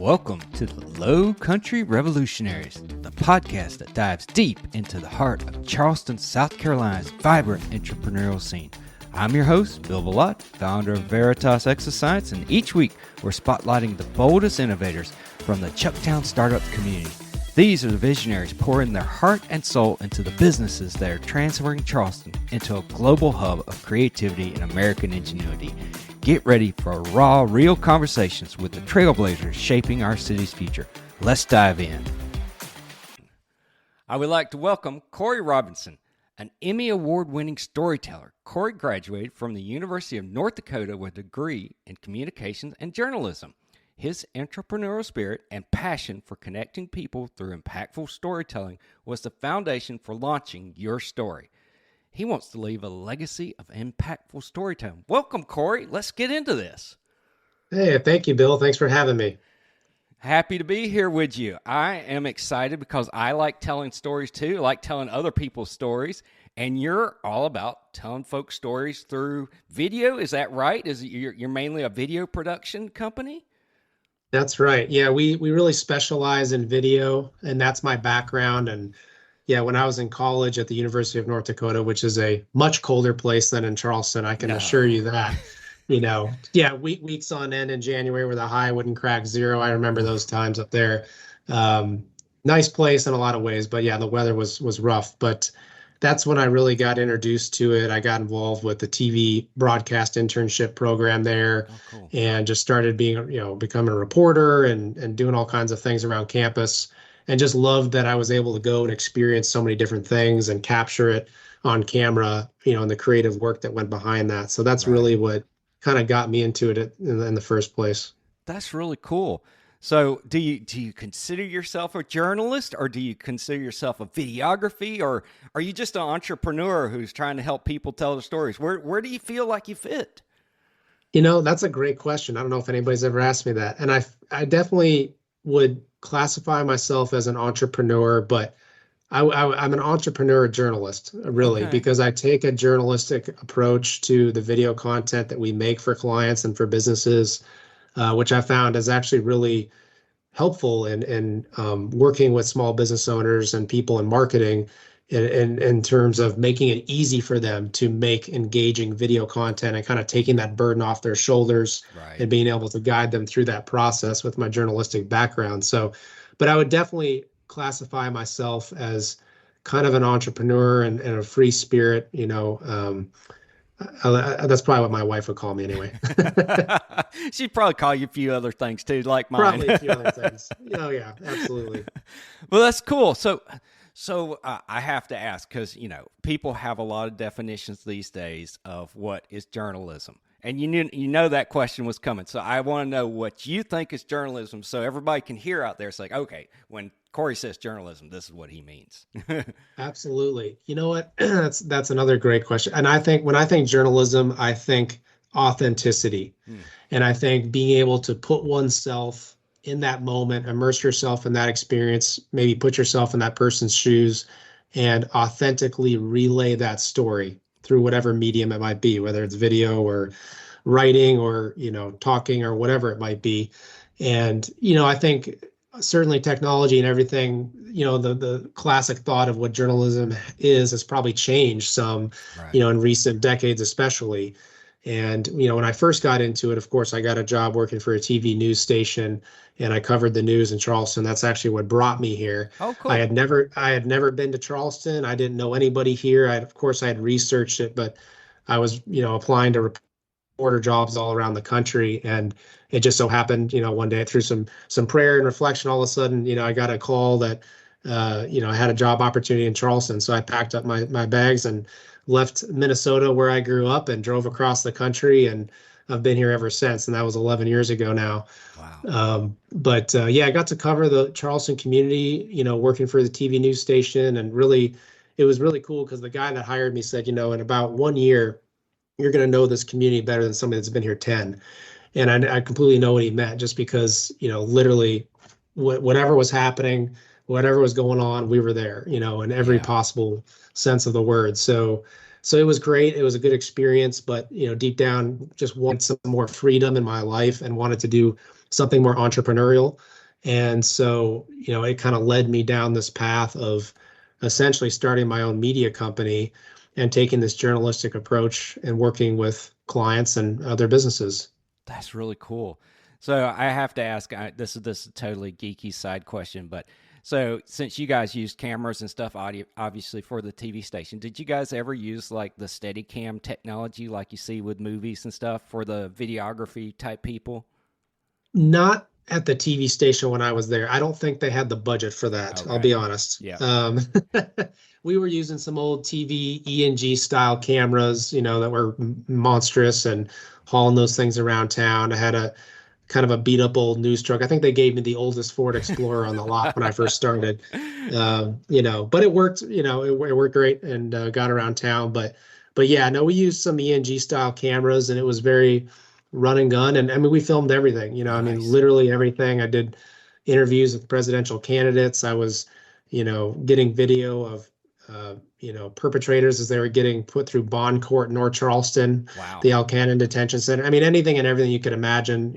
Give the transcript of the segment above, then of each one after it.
Welcome to the Low Country Revolutionaries, the podcast that dives deep into the heart of Charleston, South Carolina's vibrant entrepreneurial scene. I'm your host, Bill Bellott, founder of Veritas Exoscience, and each week we're spotlighting the boldest innovators from the Chucktown startup community. These are the visionaries pouring their heart and soul into the businesses that are transferring Charleston into a global hub of creativity and American ingenuity. Get ready for raw, real conversations with the trailblazers shaping our city's future. Let's dive in. I would like to welcome Cory Robertson, an Emmy Award-winning storyteller. Cory graduated from the University of North Dakota with a degree in communications and journalism. His entrepreneurial spirit and passion for connecting people through impactful storytelling was the foundation for launching Your Story. He wants to leave a legacy of impactful storytelling. Welcome, Cory. Let's get into this. Hey, thank you, Bill. Thanks for having me. Happy to be here with you. I am excited because I like telling stories too. I like telling other people's stories. And you're all about telling folks stories through video. Is that right? You're mainly a video production company? That's right. Yeah, we really specialize in video, and that's my background. And yeah, when I was in college at the University of North Dakota, which is a much colder place than in Charleston, I can assure you that, weeks on end in January where the high wouldn't crack zero. I remember those times up there. Nice place in a lot of ways, but yeah, the weather was rough. But that's when I really got introduced to it. I got involved with the TV broadcast internship program there. Oh, cool. And just started becoming a reporter and doing all kinds of things around campus, and just loved that I was able to go and experience so many different things and capture it on camera, and the creative work that went behind that. So that's really what kind of got me into it in the first place. That's really cool. So do you consider yourself a journalist, or do you consider yourself a videography, or are you just an entrepreneur who's trying to help people tell their stories? Where do you feel like you fit? That's a great question. I don't know if anybody's ever asked me that. And I definitely would classify myself as an entrepreneur, but I'm an entrepreneur journalist, really, because I take a journalistic approach to the video content that we make for clients and for businesses, which I found is actually really helpful in working with small business owners and people in marketing in terms of making it easy for them to make engaging video content and kind of taking that burden off their shoulders and being able to guide them through that process with my journalistic background. So, but I would definitely classify myself as kind of an entrepreneur and a free spirit, that's probably what my wife would call me anyway. She'd probably call you a few other things too, like mine. Probably a few other things. Yeah, absolutely. Well, that's cool. So I have to ask, because, people have a lot of definitions these days of what is journalism. And you know that question was coming. So I want to know what you think is journalism, so everybody can hear out there. It's like, okay, when Cory says journalism, this is what he means. Absolutely. You know what? That's another great question. And I think when I think journalism, I think authenticity. And I think being able to put oneself in that moment, immerse yourself in that experience, maybe put yourself in that person's shoes and authentically relay that story through whatever medium it might be, whether it's video or writing or, talking or whatever it might be. And, I think certainly technology and everything, the classic thought of what journalism is has probably changed some, in recent decades, especially. And, when I first got into it, of course, I got a job working for a TV news station, and I covered the news in Charleston. That's actually what brought me here. Oh, cool. I had never been to Charleston. I didn't know anybody here. Of course, I had researched it, but I was, applying to reporter jobs all around the country. And it just so happened, one day through some prayer and reflection, all of a sudden, I got a call that, I had a job opportunity in Charleston. So I packed up my bags and left Minnesota, where I grew up, and drove across the country, and I've been here ever since. And that was 11 years ago now. Wow. I got to cover the Charleston community, working for the TV news station. And really, it was really cool because the guy that hired me said, in about 1 year, you're going to know this community better than somebody that's been here 10. And I completely know what he meant, just because, literally whatever was happening, whatever was going on, we were there, in every possible sense of the word. So it was great. It was a good experience, but, deep down, just wanted some more freedom in my life and wanted to do something more entrepreneurial. And so, it kind of led me down this path of essentially starting my own media company and taking this journalistic approach and working with clients and other businesses. That's really cool. So I have to ask, this is a totally geeky side question, but so since you guys used cameras and stuff, audio, obviously for the TV station, did you guys ever use like the Steadicam technology like you see with movies and stuff for the videography type people? Not at the TV station when I was there. I don't think they had the budget for that. I'll Okay. be honest. Yeah. We were using some old TV ENG style cameras, that were monstrous and hauling those things around town. I had a kind of a beat up old news truck. I think they gave me the oldest Ford Explorer on the lot when I first started. But it worked. It worked great and got around town. But yeah, no, we used some ENG style cameras, and it was very run and gun. And I mean, we filmed everything. Nice. Literally everything. I did interviews with presidential candidates. I was, getting video of perpetrators as they were getting put through bond court in North Charleston, Wow. the Alcannon Detention Center. I mean, anything and everything you could imagine,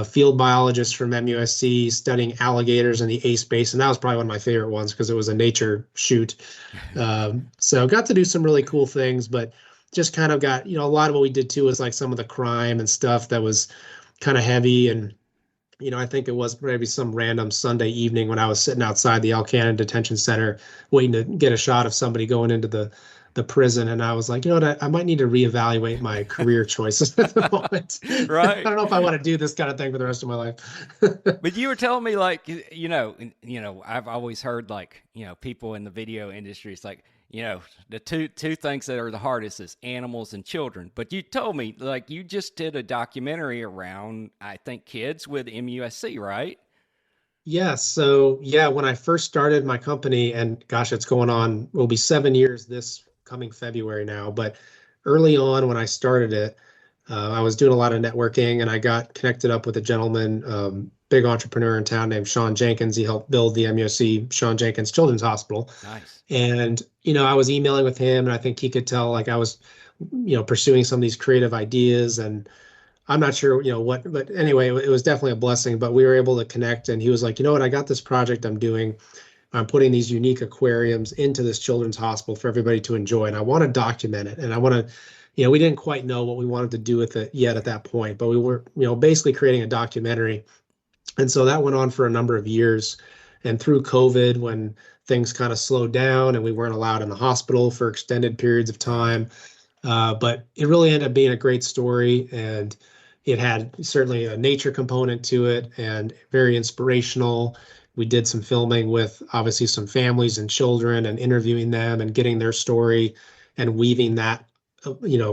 field biologists from MUSC studying alligators in the Ace Basin. That was probably one of my favorite ones because it was a nature shoot. So got to do some really cool things, but just kind of got, a lot of what we did too was like some of the crime and stuff that was kind of heavy. And I think it was maybe some random Sunday evening when I was sitting outside the Alcannon Detention Center waiting to get a shot of somebody going into the prison. And I was like, you know what, I might need to reevaluate my career choices at the moment. I Right. don't know if I want to do this kind of thing for the rest of my life. But you were telling me like, I've always heard like, people in the video industry, it's like, the two things that are the hardest is animals and children. But you told me like you just did a documentary around, I think, kids with MUSC, right? Yes. So yeah, when I first started my company, and gosh, it's going on, will be 7 years this coming February now. But early on when I started it, I was doing a lot of networking, and I got connected up with a gentleman, big entrepreneur in town named Sean Jenkins. He helped build the MUSC Sean Jenkins Children's Hospital. Nice. And, I was emailing with him, and I think he could tell like I was, pursuing some of these creative ideas. And I'm not sure, what, but anyway, it was definitely a blessing. But we were able to connect, and he was like, you know what, I got this project I'm doing. I'm putting these unique aquariums into this children's hospital for everybody to enjoy, and I want to document it. And I want to, we didn't quite know what we wanted to do with it yet at that point, but we were, basically creating a documentary. And so that went on for a number of years. And through COVID, when things kind of slowed down and we weren't allowed in the hospital for extended periods of time, but it really ended up being a great story. And it had certainly a nature component to it and very inspirational. We did some filming with obviously some families and children and interviewing them and getting their story and weaving that,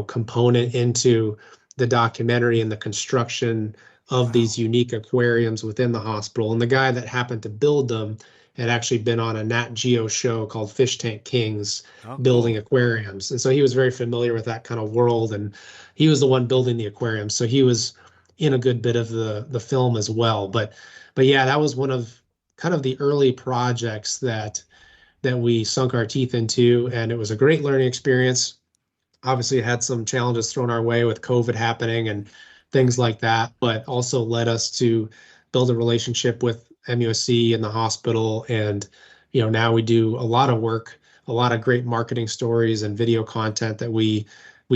component into the documentary and the construction of Wow. these unique aquariums within the hospital. And the guy that happened to build them had actually been on a Nat Geo show called Fish Tank Kings, Oh, building cool. aquariums. And so he was very familiar with that kind of world. And he was the one building the aquarium. So he was in a good bit of the film as well. But yeah, that was one of kind of the early projects that we sunk our teeth into. And it was a great learning experience. Obviously, it had some challenges thrown our way with COVID happening and things like that, but also led us to build a relationship with MUSC and the hospital. And, now we do a lot of work, a lot of great marketing stories and video content that we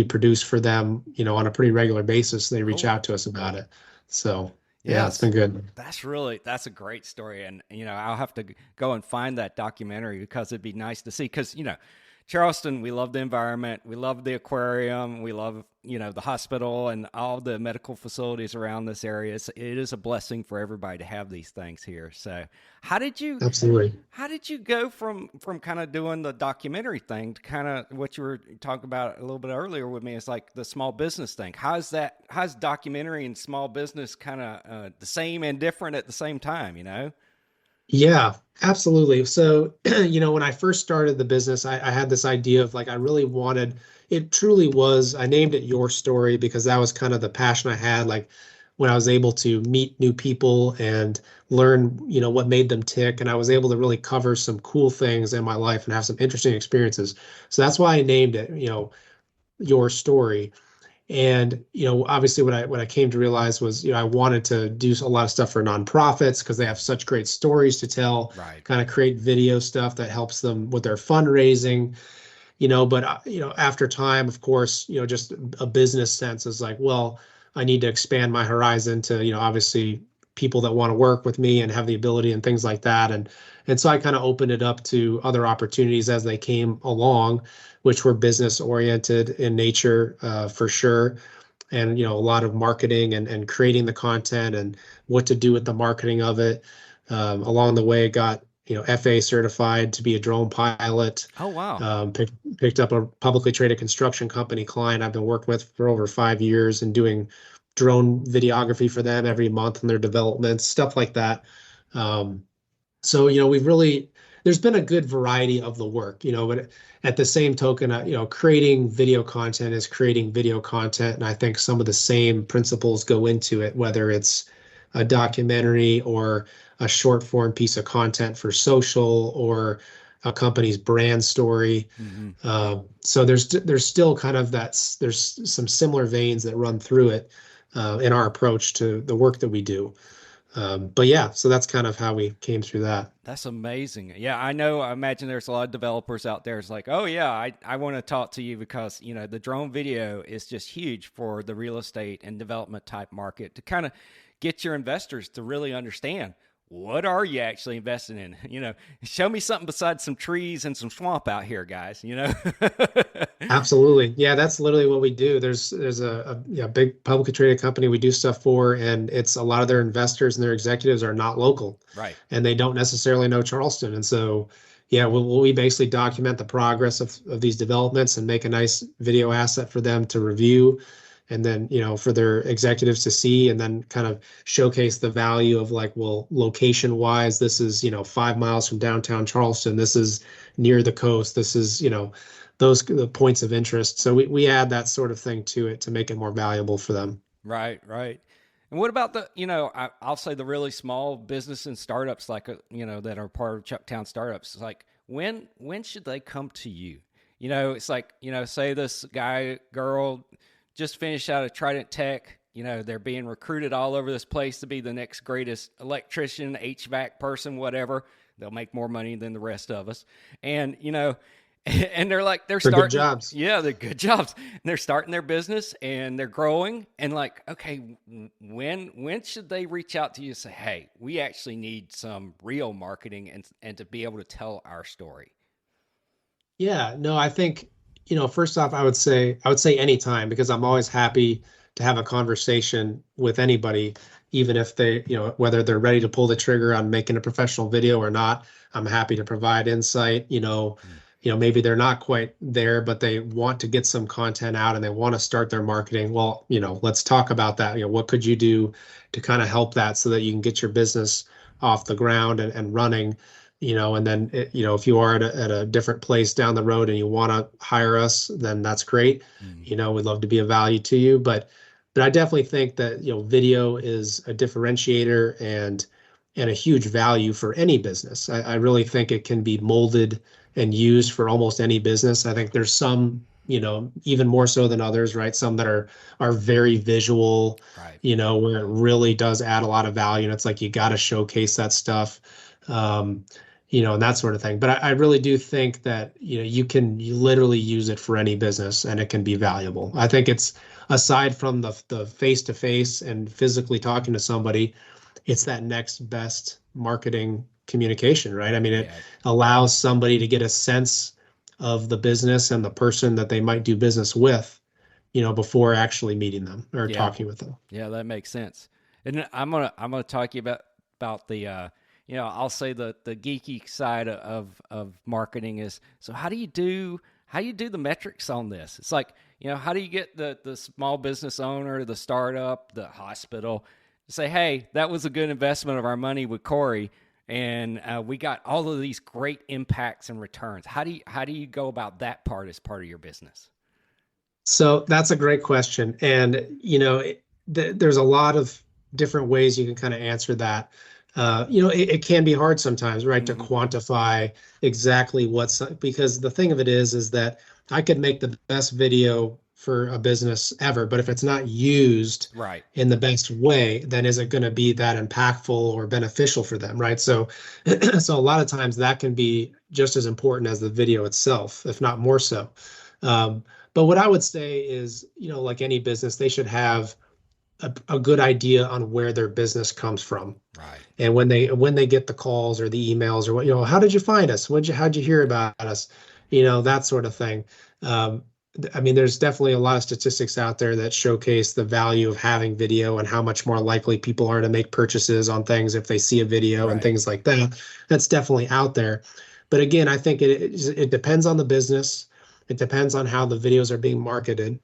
produce for them, on a pretty regular basis. They reach Cool. out to us about it. So yeah, it's Yes. been good. That's a great story. And, I'll have to go and find that documentary because it'd be nice to see. Because, Charleston, we love the environment. We love the aquarium. We love, the hospital and all the medical facilities around this area. It is a blessing for everybody to have these things here. So how did you, Absolutely. how did you go from kind of doing the documentary thing to kind of what you were talking about a little bit earlier with me? It's like the small business thing. How's documentary and small business kind of the same and different at the same time, Yeah, absolutely. So, when I first started the business, I had this idea of like, I really wanted, it truly was, I named it Your Story because that was kind of the passion I had. Like when I was able to meet new people and learn, what made them tick. And I was able to really cover some cool things in my life and have some interesting experiences. So that's why I named it, Your Story. And, obviously what I came to realize was, I wanted to do a lot of stuff for nonprofits because they have such great stories to tell, Right. kind of create video stuff that helps them with their fundraising, but, after time, of course, just a business sense is like, well, I need to expand my horizon to, obviously people that want to work with me and have the ability and things like that. And so I kind of opened it up to other opportunities as they came along, which were business oriented in nature, for sure. And, a lot of marketing and creating the content and what to do with the marketing of it. Along the way, got, FA certified to be a drone pilot. Oh, wow. Picked up a publicly traded construction company client I've been working with for over 5 years and doing drone videography for them every month in their developments, stuff like that. So, there's been a good variety of the work, but at the same token, creating video content is creating video content. And I think some of the same principles go into it, whether it's a documentary or a short form piece of content for social or a company's brand story. So there's still kind of there's some similar veins that run through it in our approach to the work that we do. But yeah, so that's kind of how we came through that. That's amazing. Yeah, I know. I imagine there's a lot of developers out there. It's like, oh yeah, I want to talk to you because, the drone video is just huge for the real estate and development type market to kind of get your investors to really understand what are you actually investing in? Show me something besides some trees and some swamp out here, guys, Absolutely. Yeah, that's literally what we do. There's a big publicly traded company we do stuff for, and it's a lot of their investors and their executives are not local. Right. And they don't necessarily know Charleston. And so, yeah, we basically document the progress of these developments and make a nice video asset for them to review. And then, for their executives to see and then kind of showcase the value of like, well, location wise, this is, 5 miles from downtown Charleston. This is near the coast. This is, those the points of interest. So we add that sort of thing to it to make it more valuable for them. Right. And what about I'll say the really small business and startups that are part of Chucktown startups. It's like, when should they come to you? It's like, say this guy, girl, just finished out of Trident Tech. They're being recruited all over this place to be the next greatest electrician, HVAC person, whatever. They'll make more money than the rest of us. And, and they're starting good jobs. Yeah, they're good jobs. And they're starting their business and they're growing. And like, okay, when should they reach out to you and say, hey, we actually need some real marketing and to be able to tell our story? Yeah, no, I think, first off, I would say anytime, because I'm always happy to have a conversation with anybody, even if they, whether they're ready to pull the trigger on making a professional video or not. I'm happy to provide insight. Maybe they're not quite there, but they want to get some content out and they want to start their marketing. Well, let's talk about that. What could you do to kind of help that so that you can get your business off the ground and running? And then, if you are at a different place down the road and you want to hire us, then that's great. We'd love to be of value to you. But I definitely think that, video is a differentiator and a huge value for any business. I really think it can be molded and used for almost any business. I think there's some, even more so than others, right? Some that are very visual, right. Where it really does add a lot of value. And it's like, you got to showcase that stuff. And that sort of thing. But I really do think that, you literally use it for any business and it can be valuable. I think it's, aside from the face-to-face and physically talking to somebody, it's that next best marketing communication, right? I mean, it allows somebody to get a sense of the business and the person that they might do business with, before actually meeting them or talking with them. Yeah, that makes sense. And I'm gonna talk to you about the I'll say the geeky side of marketing is, so how do you do the metrics on this? It's like, how do you get the small business owner, the startup, the hospital to say, hey, that was a good investment of our money with Cory, and we got all of these great impacts and returns. How do you go about that part as part of your business? So that's a great question. And, there's a lot of different ways you can kind of answer that. It can be hard sometimes, right, to quantify exactly because the thing of it is that I could make the best video for a business ever, but if it's not used Right. in the best way, then is it going to be that impactful or beneficial for them, right? So, so a lot of times that can be just as important as the video itself, if not more so. But what I would say is, like any business, they should have a good idea on where their business comes from. Right. And when they get the calls or the emails or what, how did you find us? How'd you hear about us? That sort of thing. Um, I mean, there's definitely a lot of statistics out there that showcase the value of having video and how much more likely people are to make purchases on things if they see a video and Right. things like that. That's definitely out there. But again, I think it depends on the business. It depends on how the videos are being marketed.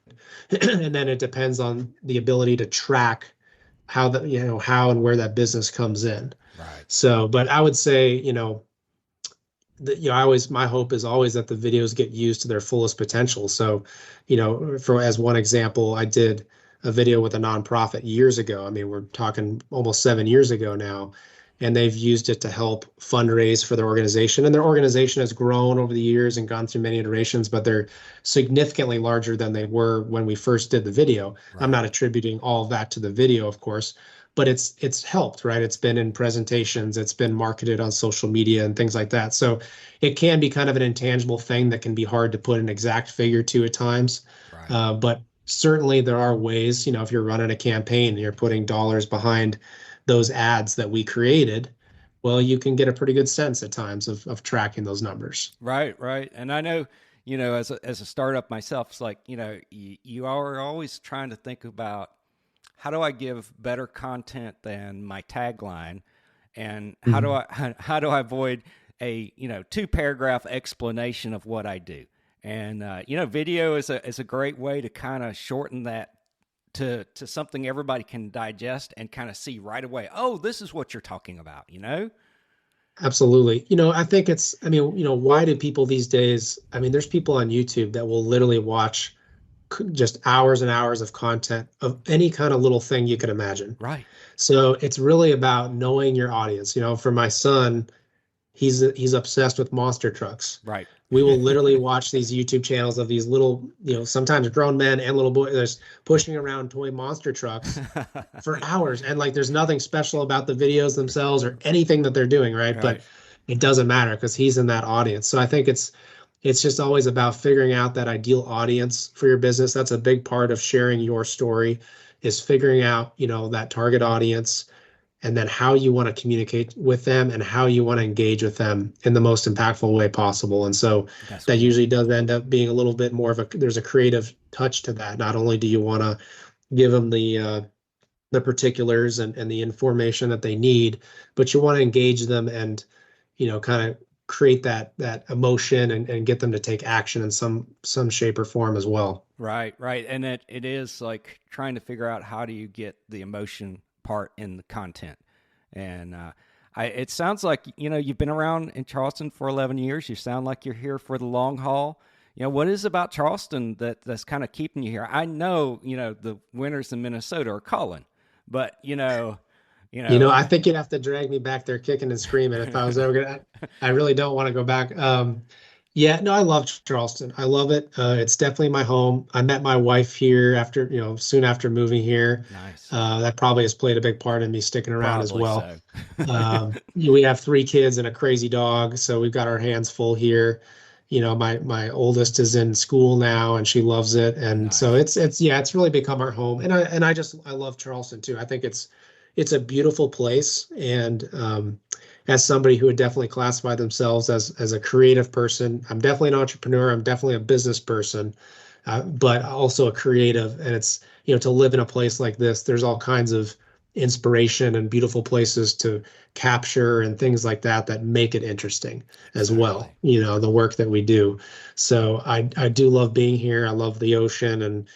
And then it depends on the ability to track how how and where that business comes in. Right. So, but I would say, my hope is always that the videos get used to their fullest potential. So, for as one example, I did a video with a nonprofit years ago. I mean, we're talking almost 7 years ago now, and they've used it to help fundraise for their organization. And their organization has grown over the years and gone through many iterations, but they're significantly larger than they were when we first did the video. Right. I'm not attributing all of that to the video, of course, but it's helped, right? It's been in presentations, it's been marketed on social media and things like that. So it can be kind of an intangible thing that can be hard to put an exact figure to at times. Right. But certainly there are ways, if you're running a campaign and you're putting dollars behind those ads that we created, well, you can get a pretty good sense at times of tracking those numbers. Right. Right. And I know, as a startup myself, it's like, you are always trying to think about, how do I give better content than my tagline, and how do I avoid a 2-paragraph explanation of what I do? And video is a great way to kind of shorten that to something everybody can digest and kind of see right away. Oh, this is what you're talking about. Absolutely. I think why do people these days, there's people on YouTube that will literally watch just hours and hours of content of any kind of little thing you could imagine. Right. So it's really about knowing your audience. For my son, he's obsessed with monster trucks. Right. We will literally watch these YouTube channels of these little, sometimes grown men and little boys pushing around toy monster trucks for hours. And like, there's nothing special about the videos themselves or anything that they're doing, right? But it doesn't matter because he's in that audience. So I think it's just always about figuring out that ideal audience for your business. That's a big part of sharing your story, is figuring out, that target audience, and then how you want to communicate with them and how you want to engage with them in the most impactful way possible. And so that usually does end up being a little bit more of there's a creative touch to that. Not only do you want to give them the particulars and the information that they need, but you want to engage them and, kind of create that emotion and get them to take action in some shape or form as well. Right. And it is like trying to figure out, how do you get the emotion part in the content. And it sounds like, you've been around in Charleston for 11 years. You sound like you're here for the long haul. What is about Charleston that's kind of keeping you here? I know, the winters in Minnesota are calling, but I think you'd have to drag me back there kicking and screaming if I was ever gonna. I really don't want to go back. Yeah, no, I love Charleston. I love it. It's definitely my home. I met my wife here soon after moving here. Nice. That probably has played a big part in me sticking around as well. So. We have 3 kids and a crazy dog, so we've got our hands full here. My oldest is in school now and she loves it. And nice. So it's really become our home. And I love Charleston too. I think it's a beautiful place. And as somebody who would definitely classify themselves as a creative person, I'm definitely an entrepreneur. I'm definitely a business person, but also a creative. And it's, to live in a place like this, there's all kinds of inspiration and beautiful places to capture and things like that make it interesting as well, the work that we do. So I do love being here. I love the ocean, and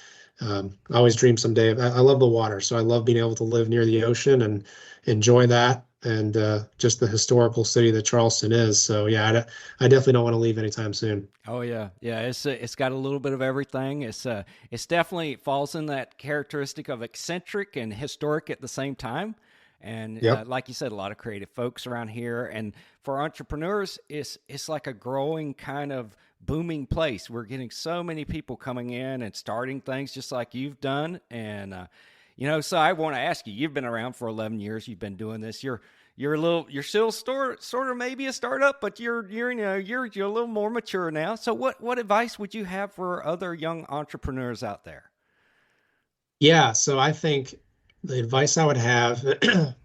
I always dream someday. I love the water, so I love being able to live near the ocean and enjoy that, and just the historical city that Charleston is. So yeah, I definitely don't want to leave anytime soon. Oh yeah. It's got a little bit of everything. It's definitely falls in that characteristic of eccentric and historic at the same time. And like you said, a lot of creative folks around here. And for entrepreneurs, it's like a growing kind of booming place. We're getting so many people coming in and starting things just like you've done. And, so I want to ask you, you've been around for 11 years. You've been doing this. You're still sort of maybe a startup, but you're a little more mature now. So what advice would you have for other young entrepreneurs out there? Yeah, so I think the advice I would have,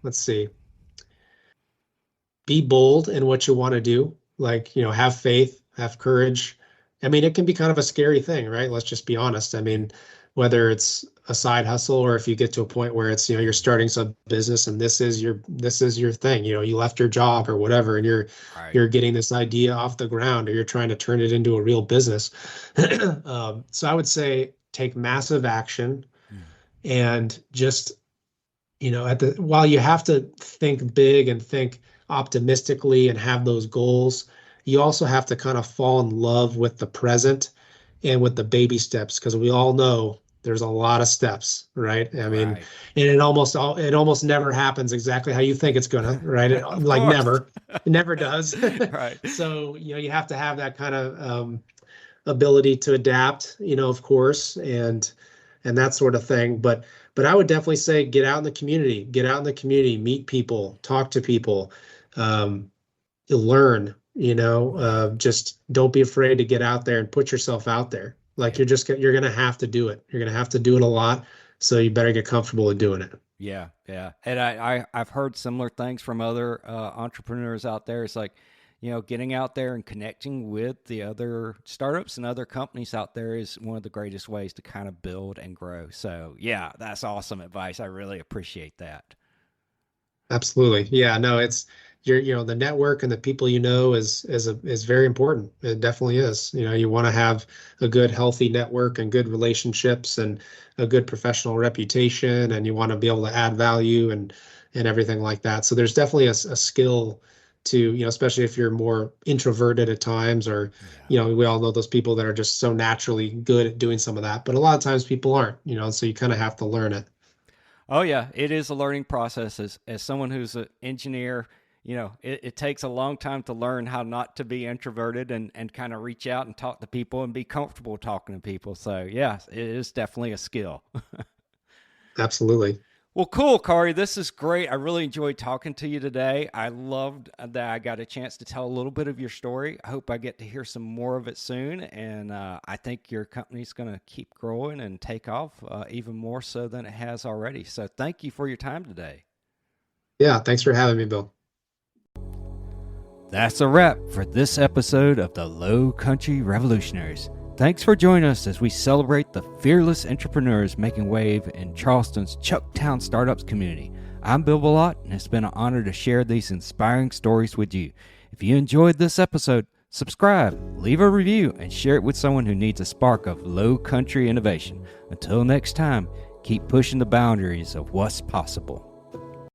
let's see, be bold in what you want to do. Like, have faith, have courage. I mean, it can be kind of a scary thing, right? Let's just be honest. I mean, whether it's a side hustle or if you get to a point where it's, you're starting some business and this is your thing, you left your job or whatever, and you're getting this idea off the ground, or you're trying to turn it into a real business. So I would say take massive action and just, while you have to think big and think optimistically and have those goals, you also have to kind of fall in love with the present and with the baby steps, because we all know there's a lot of steps, right? I mean, and it almost never happens exactly how you think it's gonna, right? It never does. Right. So, you have to have that kind of ability to adapt, of course, and that sort of thing. But I would definitely say get out in the community, meet people, talk to people, learn, just don't be afraid to get out there and put yourself out there. Like you're going to have to do it. You're going to have to do it a lot. So you better get comfortable with doing it. Yeah. Yeah. And I've heard similar things from other entrepreneurs out there. It's like, getting out there and connecting with the other startups and other companies out there is one of the greatest ways to kind of build and grow. So yeah, that's awesome advice. I really appreciate that. Absolutely. Yeah, no, it's the network and the people is very important. It definitely is. You want to have a good, healthy network and good relationships and a good professional reputation, and you want to be able to add value and everything like that. So there's definitely a skill to, especially if you're more introverted at times, or, we all know those people that are just so naturally good at doing some of that, but a lot of times people aren't, so you kind of have to learn it. Oh yeah, it is a learning process. As someone who's an engineer, it takes a long time to learn how not to be introverted and kind of reach out and talk to people and be comfortable talking to people. So yeah, it is definitely a skill. Absolutely. Well, cool, Cory. This is great. I really enjoyed talking to you today. I loved that I got a chance to tell a little bit of your story. I hope I get to hear some more of it soon. And I think your company's going to keep growing and take off even more so than it has already. So thank you for your time today. Yeah, thanks for having me, Bill. That's a wrap for this episode of the Low Country Revolutionaries. Thanks for joining us as we celebrate the fearless entrepreneurs making wave in Charleston's Chucktown Startups community. I'm Bill Ballott, and it's been an honor to share these inspiring stories with you. If you enjoyed this episode, subscribe, leave a review, and share it with someone who needs a spark of low country innovation. Until next time, keep pushing the boundaries of what's possible.